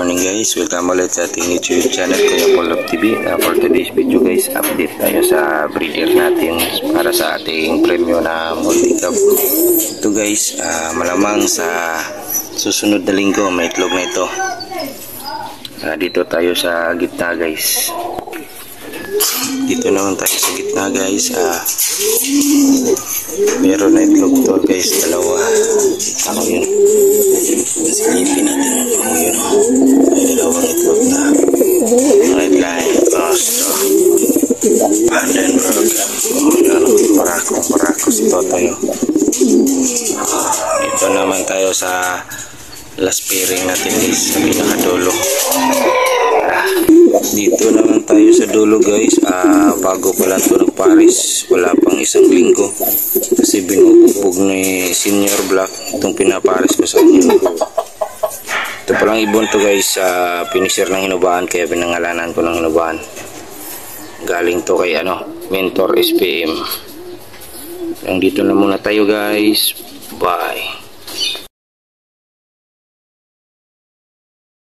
morning guys, welcome ulit sa ating YouTube channel Kuya Paul Love TV. For today's video guys, update tayo sa breeder natin para sa ating premyo na multi-cab. Ito guys, malamang sa susunod na linggo may itlog na ito. Dito tayo sa gitna guys. Dito naman tayo sa gitna guys. Meron na itlog to guys, dalawa. Ano yun? Silipin natin yun. May dalawang itlog na red line rosto Vandenberg. Parakos ito tayo. Dito naman tayo sa last pairing natin guys, sa pinakadulo. Dito naman tayo sa dulo guys. Bago pa lang ito nagparis, wala pang isang linggo kasi binubog ni Senior Black itong pinaparis ko sa inyo. Ito palang ibon to guys, finisher ng hinubaan, kaya pinangalanan ko ng hinubaan. Galing to kay Mentor SPM. Dito na muna tayo guys, bye.